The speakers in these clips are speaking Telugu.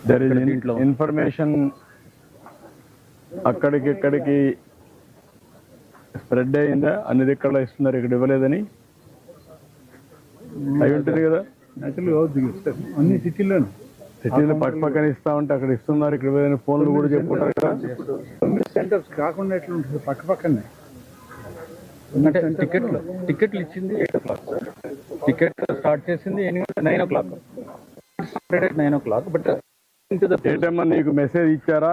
దర్ ఇస్ ఇన్ఫర్మేషన్ అక్కడికి స్ప్రెడ్ అయిందా, అన్ని దిక్కల్లో ఇస్తున్నారు, ఇక్కడ ఇవ్వలేదని అయి ఉంటుంది కదా. అన్ని సిటీలోనే పక్కన ఇస్తా ఉంటే అక్కడ ఇస్తున్నారు, ఇక్కడ ఇవ్వలేదని ఫోన్లు కూడా చెప్పుకుంటారు కదా. సెంటర్స్ కాకుండా ఎట్లా ఉంటుంది, పక్కనే అంటే టికెట్లు ఇచ్చింది 8 o'clock. టికెట్ స్టార్ట్ చేసింది 9 o'clock. 9 o'clock. బట్ ఏటమ్మా నీకు మెసేజ్ ఇచ్చారా,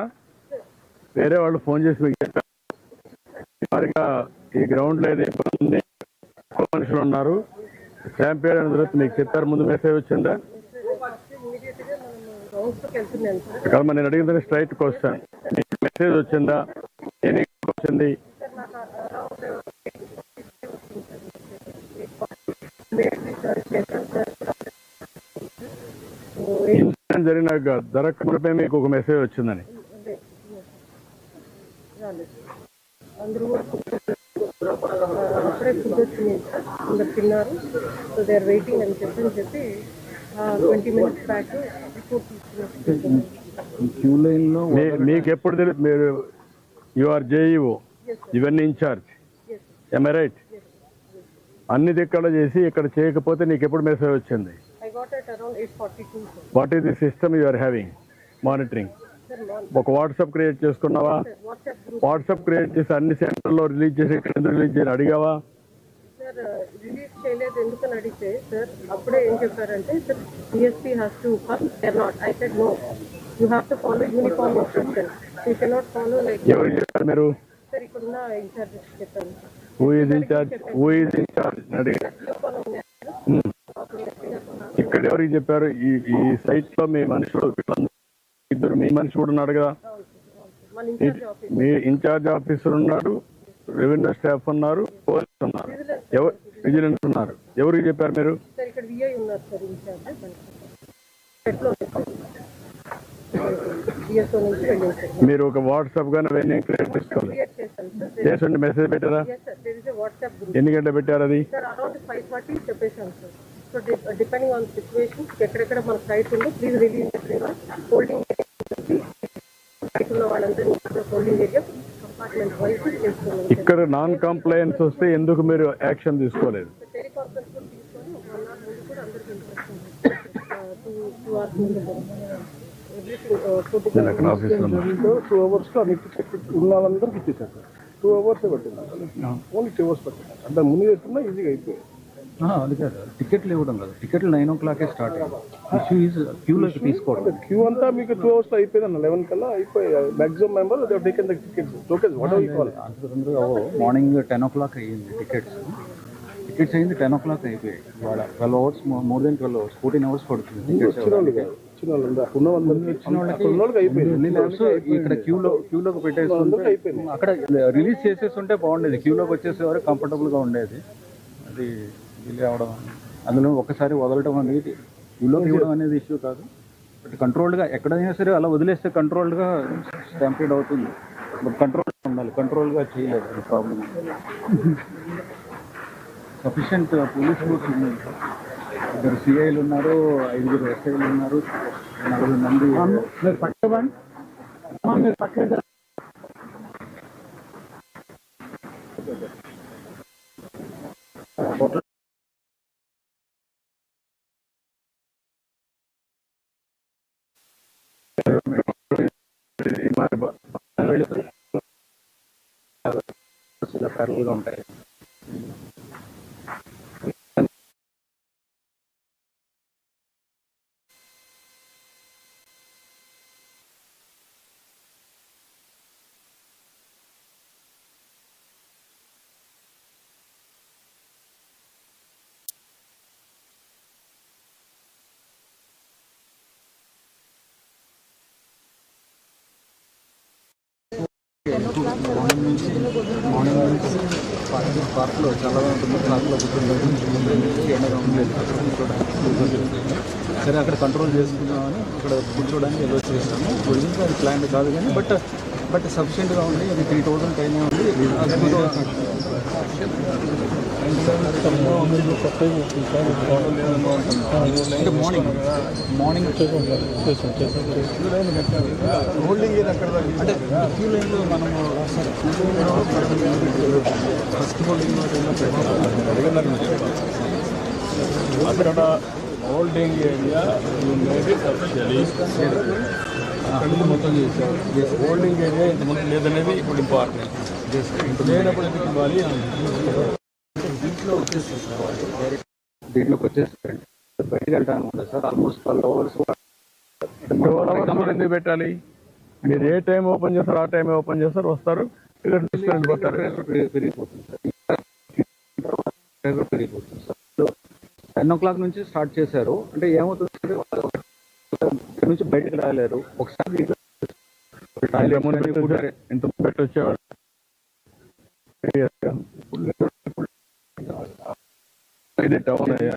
వేరే వాళ్ళు ఫోన్ చేసి మీకు చెప్పారు మరిగా ఈ గ్రౌండ్లో ఏదో ఇబ్బంది ఉంది, మనుషులు ఉన్నారు, శాంపియర్ అయిన తర్వాత మీకు చెప్పారు, ముందు మెసేజ్ వచ్చిందా? కాదమ్మా, నేను అడిగిందని స్ట్రైట్ క్వశ్చన్, మీకు మెసేజ్ వచ్చిందా, వచ్చింది? ఇన్సిడెంట్ జరిగినాక జరగకపోతే మీకు ఒక మెసేజ్ వచ్చిందని అప్పుడే ఫుడ్ వచ్చింది, అందరు తిన్నారు. సో దే ఆర్ వెయిటింగ్ అని చెప్పి 20 minutes బ్యాక్ క్యూ లైన్లో మీకు ఎప్పుడు తెలుసు? మీరు యూఆర్ జేఈఓ, ఇవన్నీ ఇన్ఛార్జ్, am I right? అన్ని దిక్కడ చేసి ఇక్కడ చేయకపోతే నీకు ఎప్పుడు మెసేజ్ వచ్చింది? What is the system you are having monitoring? ఒక వాట్సాప్ క్రియేట్ చేసుకున్నావా? వాట్సాప్ క్రియేట్ చేసి అన్ని సెంటర్లో రిలీజ్ చేసి ఇక్కడ ఎందుకు రిలీజ్ చేయని అడిగావా? సార్ రిలీజ్ చేయలేదు ఎందుకని అడిగితే సార్ అప్పుడే ఏం చెప్పారంటే sir DSP has to come, they not. I said no, you have to follow uniform instruction, you cannot follow like. ఎవరు చెప్పారు మీరు? సార్ ఇక్కడున్న ఇన్ఛార్జ్ చెప్పాను. Who is incharge? Who is incharge అడిగారు. ఇక్కడ ఎవరికి చెప్పారు? ఈ సైట్ లో మీ మనుషులు ఇద్దరు, మీ మనిషి కూడా ఉన్నాడు కదా, మీ ఇన్ఛార్జ్ ఆఫీసర్ ఉన్నాడు, రెవెన్యూ స్టాఫ్ ఉన్నారు, పోలీస్ ఉన్నారు, విజిలెన్స్ ఉన్నారు. ఎవరికి చెప్పారు మీరు? మీరు ఒక వాట్సాప్ గానే అవన్నీ క్రియేట్ చేసుకోవాలి చేసండి. మెసేజ్ పెట్టారా? ఎన్ని గంటలు పెట్టారు అది? సో డిపెండింగ్ ఆన్ సిచ్యువేషన్ ఎక్కడెక్కడ మన సైట్ ఉందో ప్లీజ్ రిలీజ్ హోల్డింగ్ వాళ్ళందరూ హోల్డింగ్ ఏరియా కంపార్ట్మెంట్ వైజ్ చేస్తున్నాం. ఇక్కడ నాన్ కంప్లైన్స్ వస్తే ఎందుకు మీరు యాక్షన్ తీసుకోలేదు? టెలికాన్ఫరెన్స్ తీసుకొని 1 hour ముందు కూడా అందరికీ టూ అవర్స్ లో ఉన్న వాళ్ళందరికీ ఇచ్చేసారు సార్. 2 hours పట్టింది, ఓన్లీ 2 hours పట్టింది. అంటే ముందు చేస్తున్నా ఈజీగా అయిపోయింది. అది కాదు, టికెట్లు ఇవ్వడం కాదు, టికెట్లు 9 o'clock స్టార్ట్ అయ్యింది. ఇష్యూ ఈజ్ క్యూలోకి తీసుకోవడం. క్యూ అంతా మీకు 2 hours లో అయిపోయింది అన్న, 11 కల్లా అయిపోయి maximum member taken the tickets tokens what ever you call. Morning 10 o'clock అయ్యింది టికెట్స్ అయింది, 10 o'clock అయిపోయాయి. ఇవాళ 12 hours, more than 12 hours, 14 hours పడుతుంది టికెట్స్. ఇక్కడ క్యూలోకి పెట్టేసి అక్కడ రిలీజ్ చేసేస్తుంటే బాగుండేది, క్యూలోకి వచ్చేసేవారు కంఫర్టబుల్గా ఉండేది. అది డిలే అవడం, అందులో ఒకసారి వదలటం అనేది క్యూలోకి ఇవ్వడం అనేది ఇష్యూ కాదు. బట్ కంట్రోల్డ్గా ఎక్కడైనా సరే అలా వదిలేస్తే కంట్రోల్డ్గా స్టాంపీడ్ అవుతుంది. బట్ కంట్రోల్గా ఉండాలి, కంట్రోల్గా చేయలేదు, అది ప్రాబ్లం. సఫిషియంట్ పోలీస్ ఫోర్స్ ఉంది, 2 సిఐలు ఉన్నారు, 5 ఎస్ఐలు ఉన్నారు, 4 మంది. ప్యారల్గా ఉంటాయి. మార్నింగ్ నుంచి పార్క్లో చాలా ఉంటుంది, పార్క్లో కూర్చోడానికి ఎండగా ఉండలేదు, అక్కడ కూర్చోడానికి. సరే అక్కడ కంట్రోల్ చేసుకుందామని అక్కడ కూర్చోడానికి ఎల్లో చేసాము. ఒరిజినల్గా అది ప్లాన్ కాదు కానీ బట్ సఫిషియెంట్గా ఉంది. అది 3000 టైం ఉంది. అంటే మార్నింగ్ హోల్డింగ్ ఏది అక్కడ అంటే క్యూ లైన్లో మనము ఫస్ట్ హోల్డింగ్ అక్కడ హోల్డింగ్ ఏరియా మొత్తం చేశారు. హోల్డింగ్ ఏరియా ఇంతకుముందు లేదనేది ఇప్పుడు ఇంపార్టెంట్. లేనప్పుడు ఎందుకు ఇవ్వాలి? దీంట్లోకి వచ్చేసారండి. బయటకు వెళ్తాను సార్ ఆల్మోస్ట్ 12 hours. ఎందుకు పెట్టాలి? మీరు ఏ టైం ఓపెన్ చేస్తారు ఆ టైం ఓపెన్ చేస్తారు, వస్తారు, టికెట్ తీసుకొని వెళ్ళిపోతారు. పెరిగిపోతుంది సార్. 10 o'clock నుంచి స్టార్ట్ చేశారు. అంటే ఏమవుతుంది ఇక్కడ నుంచి బయటకు రాలేరు. ఒకసారి ఇంత పెట్టి వచ్చేవాడు. ఇది టౌన్ అయ్యా.